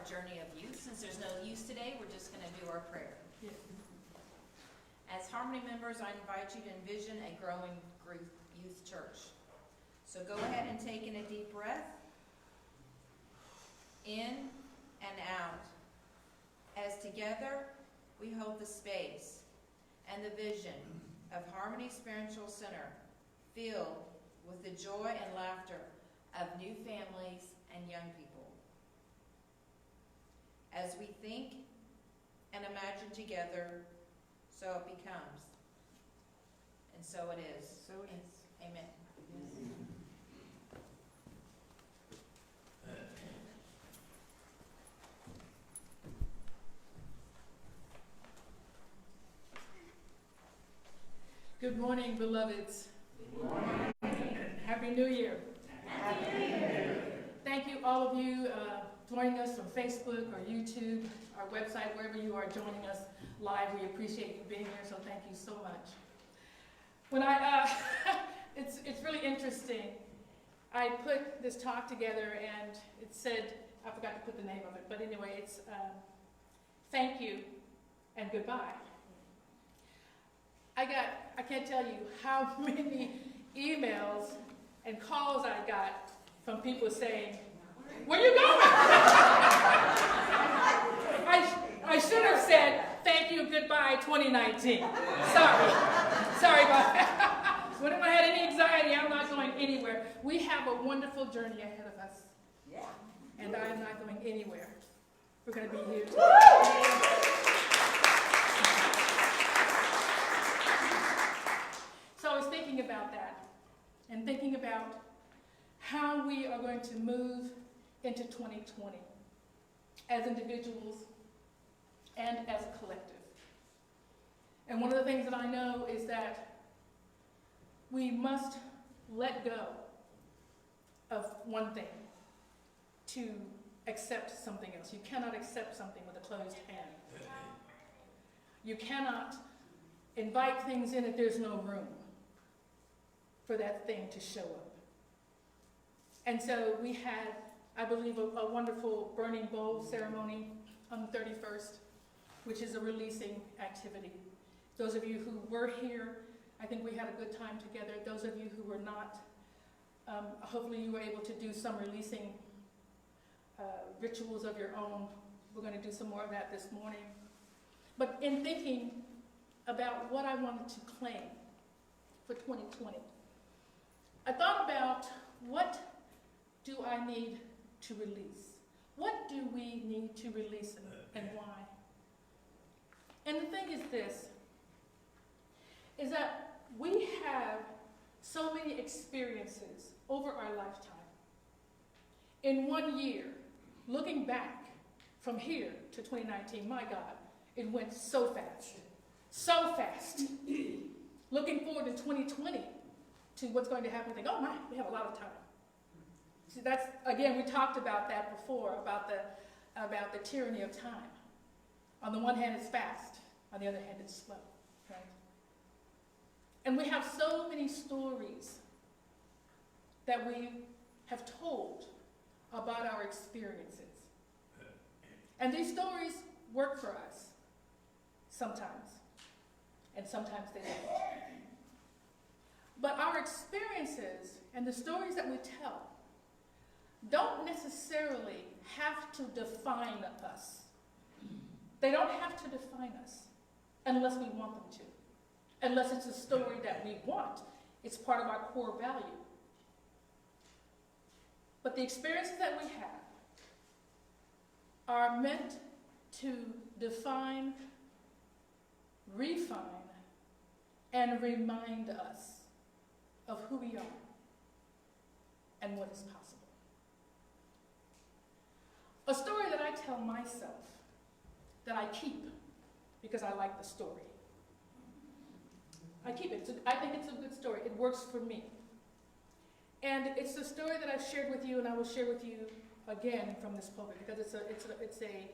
journey of youth. Since there's no youth today, we're just going to do our prayer. Yeah. As Harmony members, I invite you to envision a growing youth church. So go ahead and take in a deep breath, in and out, as together we hold the space and the vision of Harmony Spiritual Center filled with the joy and laughter of new families and young people. As we think and imagine together, so it becomes, and so it is. So it is. Amen. Good morning, beloveds. Good morning. Happy New Year. Happy New Year. Thank you, all of you, joining us from Facebook or YouTube, our website, wherever you are joining us live. We appreciate you being here, so thank you so much. When it's really interesting. I put this talk together and it said, I forgot to put the name of it, but anyway, it's thank you and goodbye. I can't tell you how many emails and calls I got from people saying, where you going? I should have said, thank you, goodbye, 2019. Sorry about that. When I had any anxiety, I'm not going anywhere. We have a wonderful journey ahead of us. Yeah. And I am not going anywhere. We're going to be here today. So I was thinking about that and thinking about how we are going to move into 2020 as individuals and as a collective. And one of the things that I know is that we must let go of one thing to accept something else. You cannot accept something with a closed hand. You cannot invite things in if there's no room for that thing to show up. And so we had, I believe, a wonderful burning bowl ceremony on the 31st, which is a releasing activity. Those of you who were here, I think we had a good time together. Those of you who were not, hopefully you were able to do some releasing rituals of your own. We're going to do some more of that this morning. But in thinking about what I wanted to claim for 2020, I thought about what do I need to release? What do we need to release and why? And the thing is this, is that we have so many experiences over our lifetime. In 1 year, looking back from here to 2019, my God, it went so fast. So fast. Looking forward to 2020 to what's going to happen, think, oh my, we have a lot of time. See, that's, again, we talked about that before, about the tyranny of time. On the one hand, it's fast. On the other hand, it's slow, right? And we have so many stories that we have told about our experiences. And these stories work for us sometimes, and sometimes they don't. But our experiences and the stories that we tell don't necessarily have to define us. They don't have to define us unless we want them to. Unless it's a story that we want. It's part of our core value. But the experiences that we have are meant to define, refine, and remind us of who we are and what is possible. A story that I tell myself, that I keep because I like the story. I keep it. I think it's a good story. It works for me. And it's a story that I've shared with you, and I will share with you again from this pulpit because it's a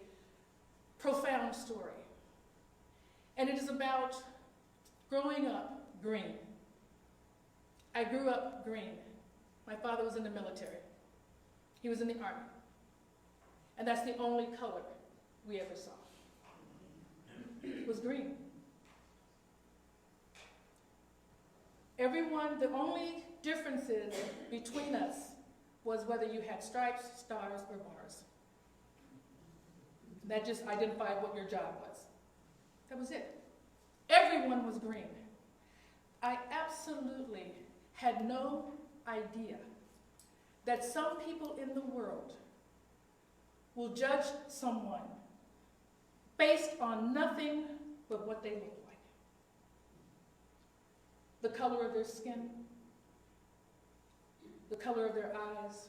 profound story. And it is about growing up green. I grew up green. My father was in the military. He was in the Army. And that's the only color we ever saw. It was green. Everyone, the only differences between us was whether you had stripes, stars, or bars. That just identified what your job was. That was it. Everyone was green. I absolutely had no idea that some people in the world will judge someone based on nothing but what they look like. The color of their skin, the color of their eyes,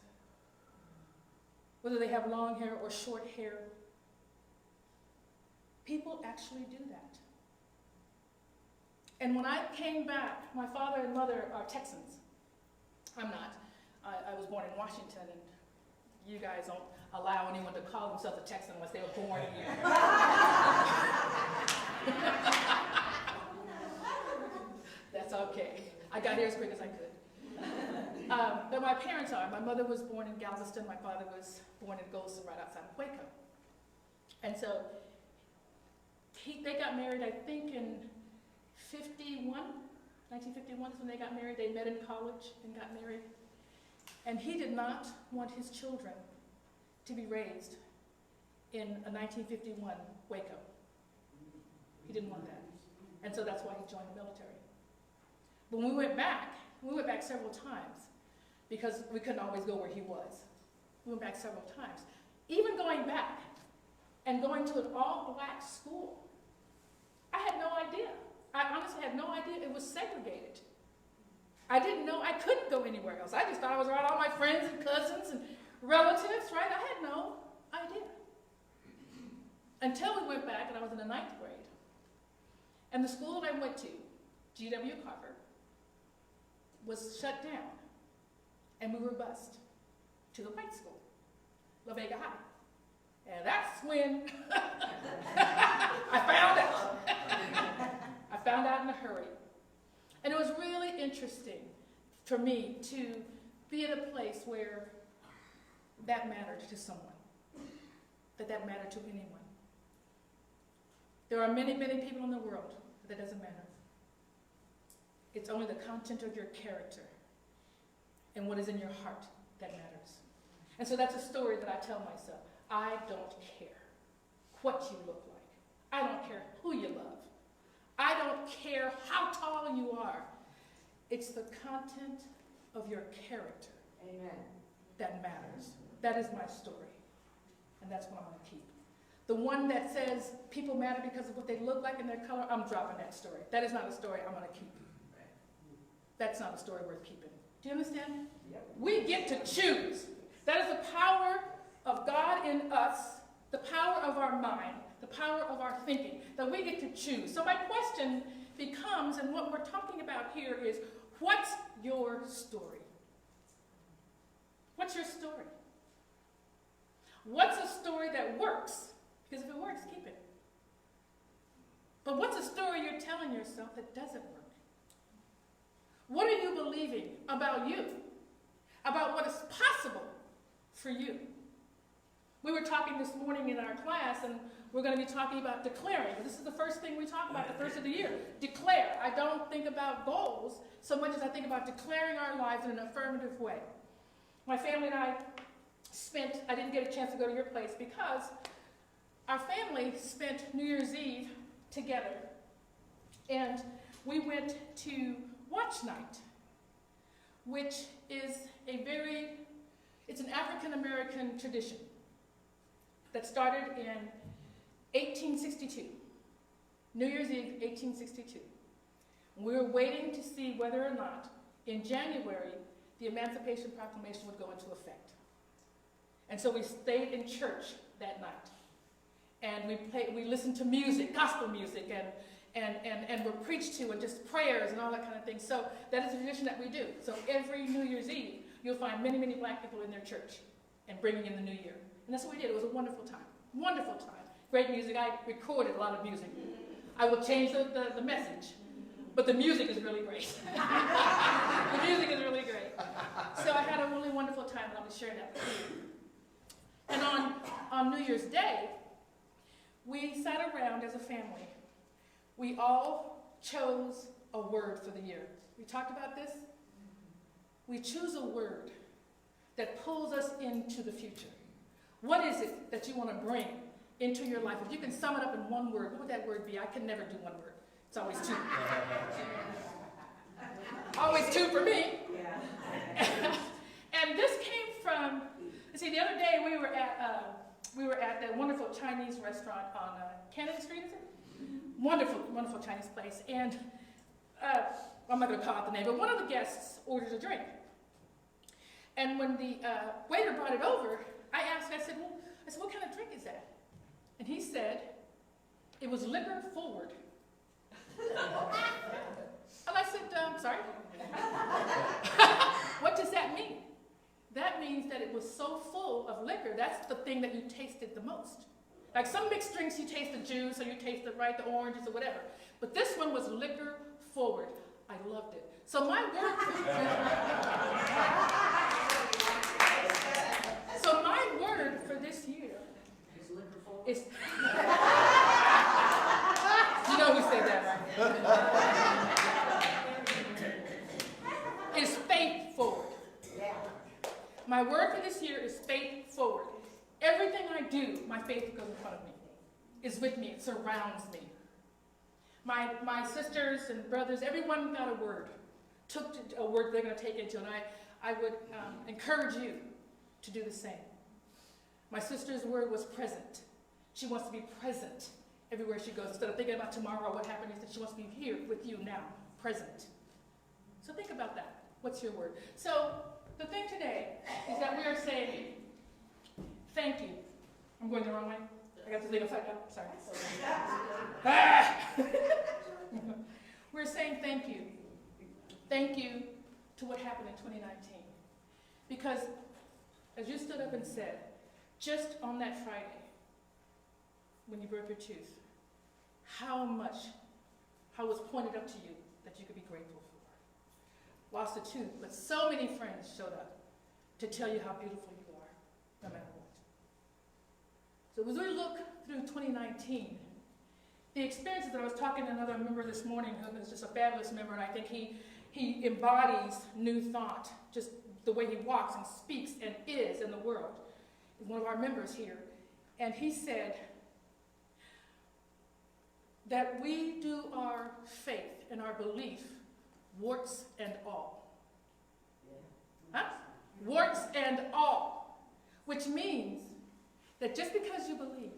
whether they have long hair or short hair. People actually do that. And when I came back, my father and mother are Texans. I'm not. I was born in Washington, and you guys don't allow anyone to call themselves a Texan unless they were born here. That's okay. I got here as quick as I could. But my parents are. My mother was born in Galveston. My father was born in Goldston, right outside of Waco. And so they got married, I think, in 1951 is when they got married. They met in college and got married. And he did not want his children to be raised in a 1951 Waco. He didn't want that. And so that's why he joined the military. But when we went back several times because we couldn't always go where he was. We went back several times. Even going back and going to an all-black school, I had no idea. I honestly had no idea it was segregated. I didn't know I couldn't go anywhere else. I just thought I was around all my friends and cousins and relatives, right? I had no idea. Until we went back and I was in the 9th grade. And the school that I went to, G.W. Carver, was shut down. And we were bused to the white school, La Vega High. And that's when I found out. I found out in a hurry. And it was really interesting for me to be in a place where that mattered to someone, that mattered to anyone. There are many, many people in the world that doesn't matter. It's only the content of your character and what is in your heart that matters. And so that's a story that I tell myself. I don't care what you look like. I don't care who you love. I don't care how tall you are. It's the content of your character. Amen. That matters. That is my story. And that's what I'm going to keep. The one that says people matter because of what they look like and their color, I'm dropping that story. That is not a story I'm going to keep. That's not a story worth keeping. Do you understand? Yep. We get to choose. That is the power of God in us, the power of our mind, the power of our thinking, that we get to choose. So my question becomes, and what we're talking about here is, what's your story? What's your story? What's a story that works? Because if it works, keep it. But what's a story you're telling yourself that doesn't work? What are you believing about you? About what is possible for you? We were talking this morning in our class, and we're going to be talking about declaring. This is the first thing we talk about the first of the year. Declare. I don't think about goals so much as I think about declaring our lives in an affirmative way. My family and I I didn't get a chance to go to your place because our family spent New Year's Eve together. And we went to Watch Night, which is it's an African-American tradition that started in 1862, New Year's Eve, 1862. We were waiting to see whether or not in January the Emancipation Proclamation would go into effect. And so we stayed in church that night. And we listened to music, gospel music, and were preached to, and just prayers and all that kind of thing. So that is a tradition that we do. So every New Year's Eve, you'll find many, many black people in their church and bringing in the new year. And that's what we did. It was a wonderful time. Wonderful time. Great music. I recorded a lot of music. I will change the message. But the music is really great. The music is really great. So I had a really wonderful time, and I'm going to share that with you. And on on New Year's Day, we sat around as a family. We all chose a word for the year. We talked about this. We choose a word that pulls us into the future. What is it that you want to bring into your life? If you can sum it up in one word, what would that word be? I can never do one word. It's always two. Always two for me. And this came from, see, the other day we were at that wonderful Chinese restaurant on Cannon Street, is it? Wonderful, wonderful Chinese place. And I'm not going to call out the name, but one of the guests ordered a drink. And when the waiter brought it over, I asked, I said, what kind of drink is that? And he said, it was liquor forward. And I said, sorry? What does that mean? That means that it was so full of liquor, that's the thing that you tasted the most. Like some mixed drinks, you taste the juice, or you taste the oranges, or whatever. But this one was liquor forward. I loved it. So my word for this year is you know who said that, right? Is faith forward. My word for this year is faith forward. Everything I do, my faith goes in front of me, is with me, it surrounds me. My sisters and brothers, everyone got a word, took a word they're going to take into, and I would encourage you to do the same. My sister's word was present. She wants to be present everywhere she goes. Instead of thinking about tomorrow or what happened, she wants to be here with you now, present. So think about that. What's your word? So the thing today is that we are saying thank you. I'm going the wrong way? I got to leave upside down? Sorry. We're saying thank you. Thank you to what happened in 2019. Because, as you stood up and said, just on that Friday, when you broke your tooth, how was pointed up to you that you could be grateful for. Lost a tooth, but so many friends showed up to tell you how beautiful you are, no matter what. So as we look through 2019, the experiences that I was talking to another member this morning, who is just a fabulous member, and I think he embodies new thought, just the way he walks and speaks and is in the world. He's one of our members here. And he said that we do our faith and our belief, warts and all. Huh? Warts and all. Which means that just because you believe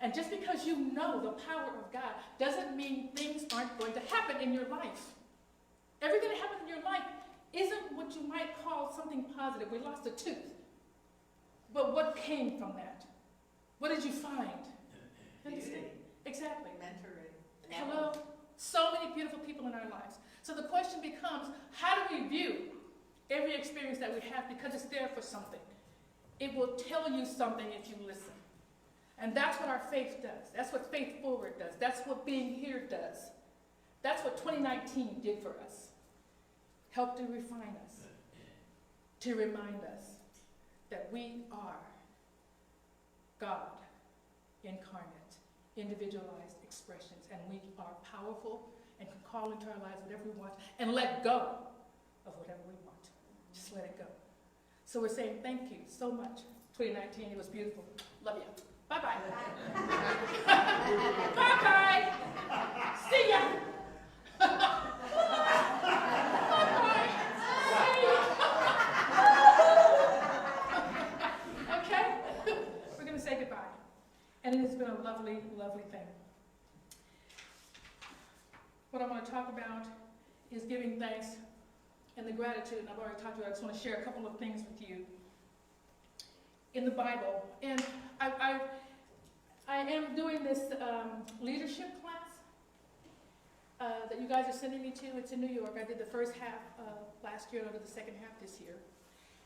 and just because you know the power of God doesn't mean things aren't going to happen in your life. Everything that happens in your life isn't what you might call something positive. We lost a tooth. But what came from that? What did you find? Understand? Exactly. Mentoring. Hello? So many beautiful people in our lives. So the question becomes, how do we view every experience that we have, because it's there for something? It will tell you something if you listen. And that's what our faith does. That's what Faith Forward does. That's what being here does. That's what 2019 did for us. Helped to refine us, to remind us that we are God incarnate, individualized expressions, and we are powerful and can call into our lives whatever we want and let go of whatever we want. Just let it go. So we're saying thank you so much. 2019, it was beautiful. Love you. Bye-bye. Bye-bye. See ya. Bye-bye. See ya. Okay? We're going to say goodbye. And it has been a lovely, lovely thing. What I want to talk about is giving thanks and the gratitude, and I've already talked about it. I just want to share a couple of things with you in the Bible. And I am doing this leadership class that you guys are sending me to. It's in New York. I did the first half last year, and I'll do the second half this year.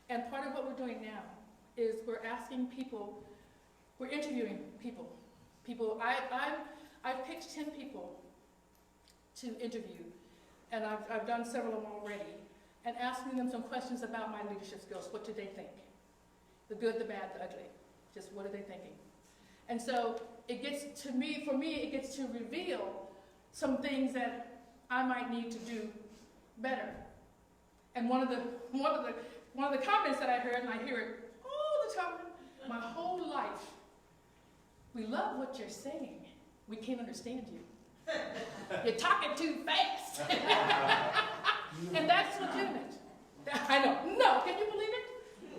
And part of what we're doing now is we're asking people, we're interviewing people. I've picked 10 people to interview, and I've done several of them already, and asking them some questions about my leadership skills. What do they think? The good, the bad, the ugly. Just what are they thinking? And so it gets to me, for me, it gets to reveal some things that I might need to do better. And one of the comments that I heard, and I hear it all the time, my whole life, we love what you're saying. We can't understand you. You're talking too fast. And that's legitimate. I know. No, can you believe it?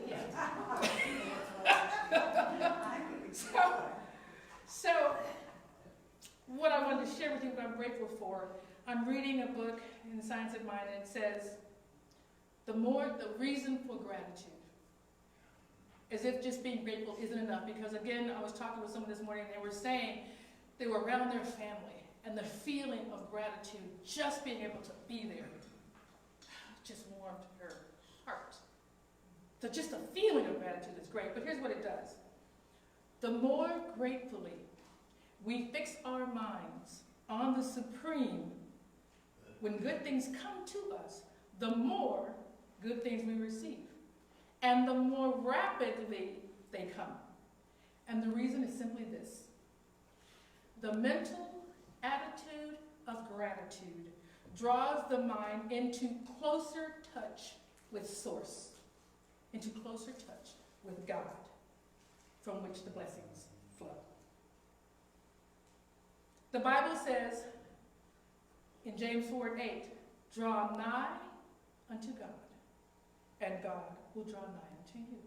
Yeah. So, what I wanted to share with you, what I'm grateful for, I'm reading a book in Science of Mind, and it says, the reason for gratitude. As if just being grateful isn't enough, because again, I was talking with someone this morning, and they were saying they were around their family, and the feeling of gratitude, just being able to be there, just warmed her heart. So just the feeling of gratitude is great, but here's what it does. The more gratefully we fix our minds on the supreme, when good things come to us, the more good things we receive. And the more rapidly they come. And the reason is simply this. The mental attitude of gratitude draws the mind into closer touch with Source, into closer touch with God, from which the blessings flow. The Bible says in James 4:8, draw nigh unto God, and God will draw nigh unto you.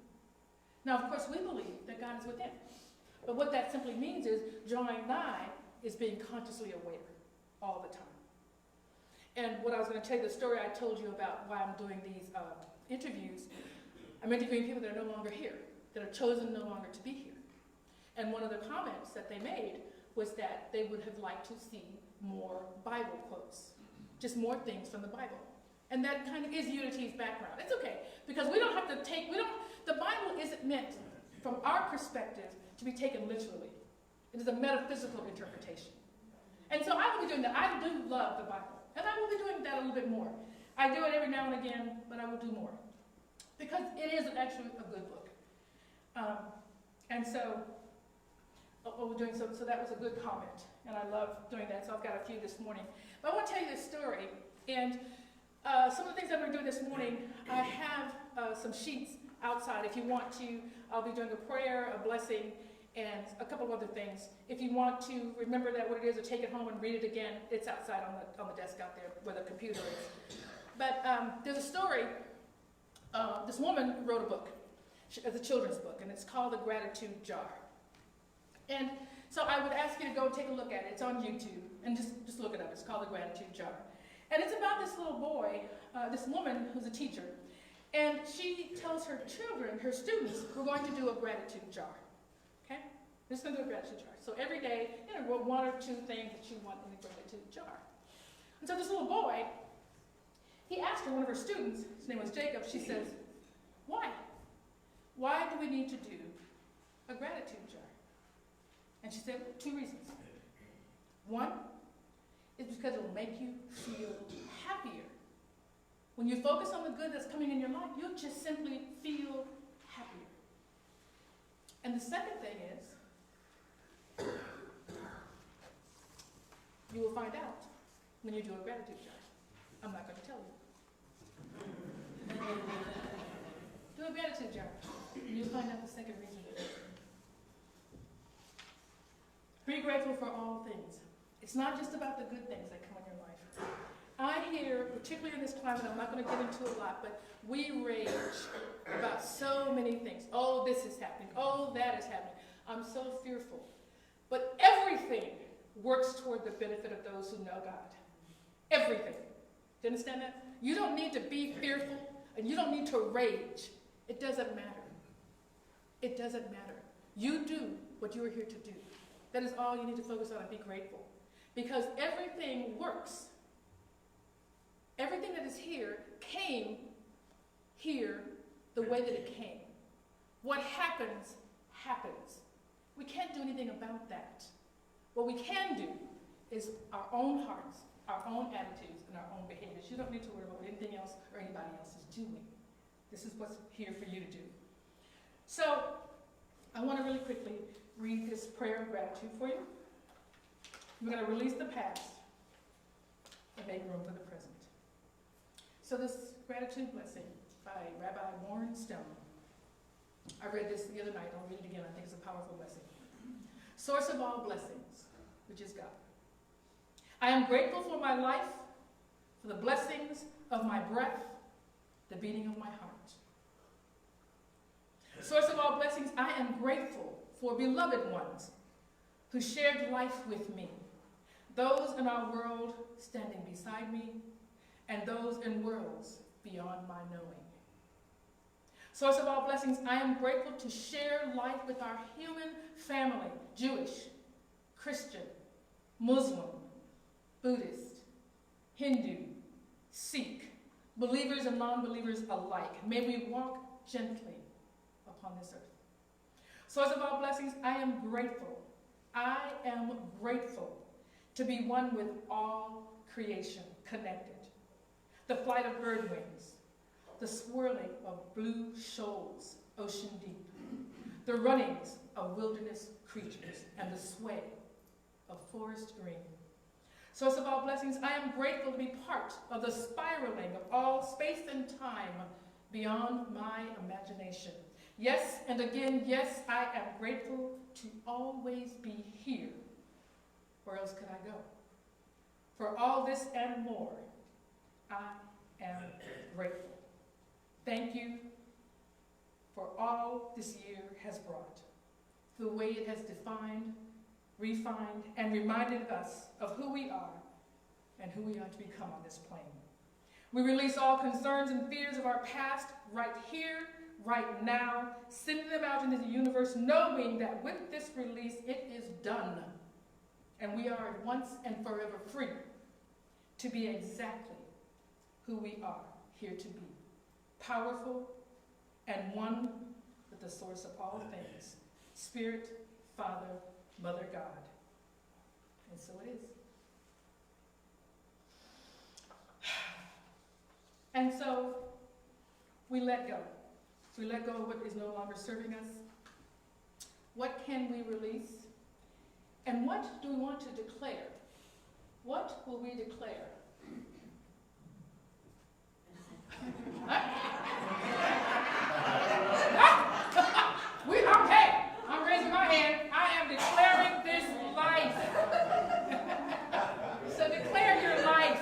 Now, of course, we believe that God is within. But what that simply means is drawing nigh is being consciously aware all the time. And what I was going to tell you, the story I told you about why I'm doing these interviews, I'm interviewing people that are no longer here, that are chosen no longer to be here. And one of the comments that they made was that they would have liked to see more Bible quotes, just more things from the Bible. And that kind of is Unity's background. It's okay, because we don't have to the Bible isn't meant, from our perspective, to be taken literally. It is a metaphysical interpretation. And so I will be doing that. I do love the Bible, and I will be doing that a little bit more. I do it every now and again, but I will do more. Because it is actually a good book. And so, what we're doing, so that was a good comment, and I love doing that, so I've got a few this morning. But I want to tell you this story, and some of the things that we're doing this morning, I have some sheets outside. If you want to, I'll be doing a prayer, a blessing, and a couple of other things. If you want to remember that what it is, or take it home and read it again, it's outside on the desk out there where the computer is. But there's a story. This woman wrote a book, it's a children's book, and it's called The Gratitude Jar. And so I would ask you to go and take a look at it. It's on YouTube, and just look it up. It's called The Gratitude Jar. And it's about this little boy, this woman who's a teacher, and she tells her children, her students, we're going to do a gratitude jar. Okay? We're just going to do a gratitude jar. So every day, one or two things that you want in the gratitude jar. And so this little boy, he asked her, one of her students, his name was Jacob, she says, why? Why do we need to do a gratitude jar? And she said, 2 reasons. One is because it will make you feel happier. When you focus on the good that's coming in your life, you'll just simply feel happier. And the second thing is, you will find out when you do a gratitude jar. I'm not going to tell you. Do a gratitude jar, and you'll find out the second reason. Be grateful for all things. It's not just about the good things that come in your life. I hear, particularly in this climate, I'm not going to get into a lot, but we rage about so many things. Oh, this is happening. Oh, that is happening. I'm so fearful. But everything works toward the benefit of those who know God. Everything. Do you understand that? You don't need to be fearful, and you don't need to rage. It doesn't matter. It doesn't matter. You do what you are here to do. That is all you need to focus on and be grateful. Because everything works. Everything that is here came here the way that it came. What happens, happens. We can't do anything about that. What we can do is our own hearts, our own attitudes, and our own behaviors. You don't need to worry about what anything else or anybody else is doing. This is what's here for you to do. So, I want to really quickly read this prayer of gratitude for you. We're going to release the past and make room for the present. So this gratitude blessing by Rabbi Warren Stone. I read this the other night. I'll read it again. I think it's a powerful blessing. Source of all blessings, which is God. I am grateful for my life, for the blessings of my breath, the beating of my heart. Source of all blessings, I am grateful for beloved ones who shared life with me, those in our world standing beside me, and those in worlds beyond my knowing. Source of all blessings, I am grateful to share life with our human family, Jewish, Christian, Muslim, Buddhist, Hindu, Sikh, believers and non-believers alike. May we walk gently upon this earth. Source of all blessings, I am grateful. I am grateful to be one with all creation, connected. The flight of bird wings, the swirling of blue shoals, ocean deep, the runnings of wilderness creatures, and the sway of forest green. Source of all blessings, I am grateful to be part of the spiraling of all space and time beyond my imagination. Yes, and again, yes, I am grateful to always be here. Where else could I go? For all this and more, I am grateful. Thank you for all this year has brought, the way it has defined, refined, and reminded us of who we are and who we are to become on this plane. We release all concerns and fears of our past right here, right now, sending them out into the universe, knowing that with this release, it is done. And we are once and forever free to be exactly who we are here to be. Powerful and one with the source of all things, Spirit, Father, Mother, God. And so it is. And so we let go. We let go of what is no longer serving us. What can we release? And what do we want to declare? What will we declare? Okay, I'm raising my hand. I am declaring this life. So declare your life.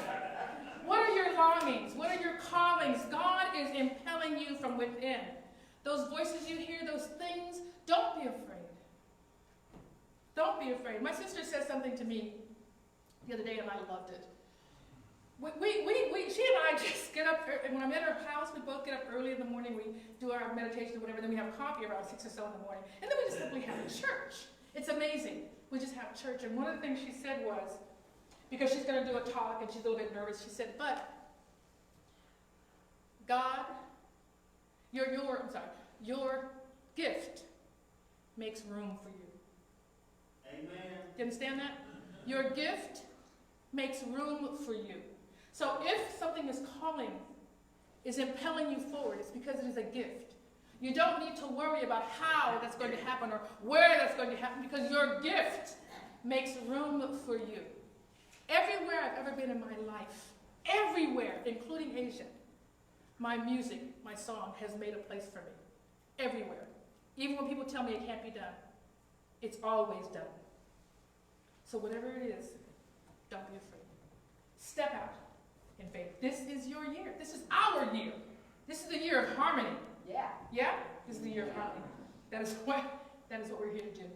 What are your longings? What are your callings? God is impelling you from within. Those voices you hear, those things, don't be afraid. Don't be afraid. My sister said something to me the other day and I loved it. She and I just get up, and when I'm at her house, we both get up early in the morning, we do our meditation or whatever, then we have coffee around 6 or so in the morning, and then we just simply have church. It's amazing. We just have church, and one of the things she said was, because she's going to do a talk, and she's a little bit nervous, she said, but God, your gift makes room for you. Amen. You understand that? Your gift makes room for you. So if something is calling, is impelling you forward, it's because it is a gift. You don't need to worry about how that's going to happen or where that's going to happen, because your gift makes room for you. Everywhere I've ever been in my life, everywhere, including Asia, my music, my song has made a place for me. Everywhere. Even when people tell me it can't be done, it's always done. So whatever it is, don't be afraid. Step out in faith. This is your year. This is our year. This is the year of harmony. Yeah. Yeah? This is the year of harmony. That is what we're here to do.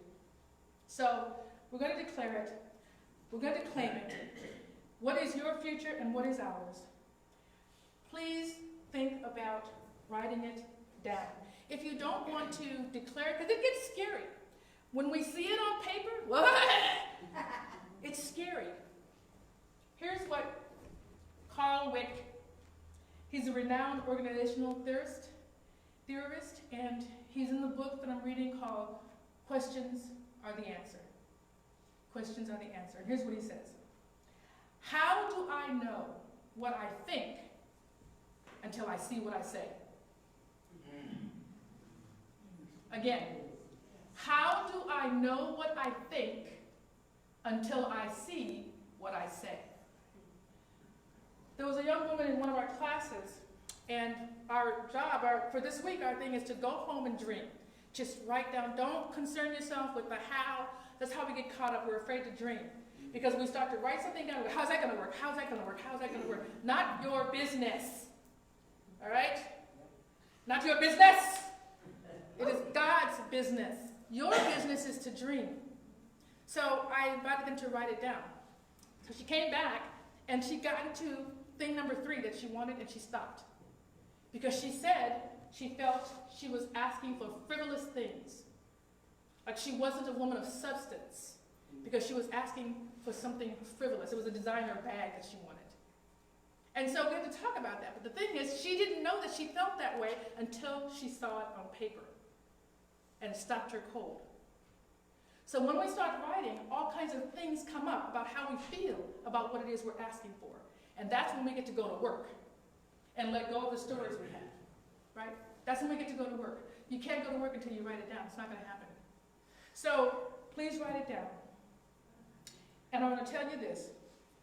So we're going to declare it. We're going to claim it. What is your future and what is ours? Please think about writing it down. If you don't want to declare it, because it gets scary. When we see it on paper, what? It's scary. Here's what Carl Wick, he's a renowned organizational theorist, and he's in the book that I'm reading called Questions Are the Answer. Questions are the answer. And here's what he says. How do I know what I think until I see what I say? Again, how do I I know what I think until I see what I say. There was a young woman in one of our classes, and our job, for this week, our thing is to go home and dream. Just write down, don't concern yourself with the how. That's how we get caught up, we're afraid to dream. Because we start to write something down, how's that gonna work, how's that gonna work, how's that gonna work? Not your business, all right? Not your business. It is God's business. Your business is to dream. So I invited them to write it down. So she came back, and she got into thing number 3 that she wanted, and she stopped. Because she said she felt she was asking for frivolous things. Like she wasn't a woman of substance, because she was asking for something frivolous. It was a designer bag that she wanted. And so we had to talk about that. But the thing is, she didn't know that she felt that way until she saw it on paper. And it stopped her cold. So when we start writing, all kinds of things come up about how we feel about what it is we're asking for. And that's when we get to go to work and let go of the stories we have, right? That's when we get to go to work. You can't go to work until you write it down. It's not going to happen. So please write it down. And I'm going to tell you this,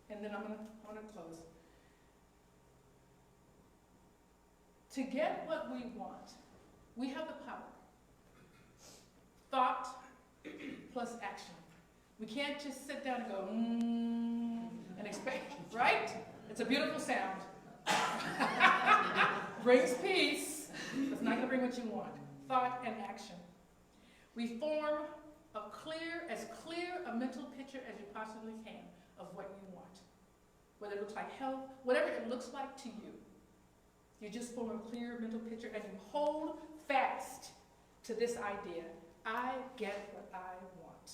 and then I'm going to close. To get what we want, we have the power. Thought plus action. We can't just sit down and go, and expect, right? It's a beautiful sound. Brings peace, but it's not going to bring what you want. Thought and action. We form as clear a mental picture as you possibly can of what you want. Whether it looks like health, whatever it looks like to you. You just form a clear mental picture and you hold fast to this idea. I get what I want.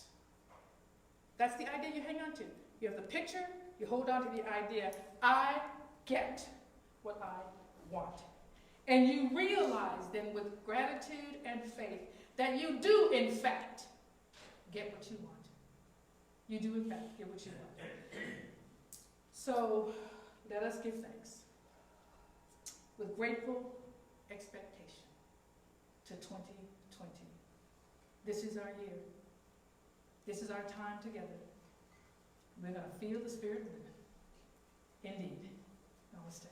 That's the idea you hang on to. You have the picture, you hold on to the idea. I get what I want. And you realize then with gratitude and faith that you do in fact get what you want. You do in fact get what you want. So let us give thanks with grateful expectation to 2020. This is our year. This is our time together. We're going to feel the Spirit moving. Indeed. Namaste.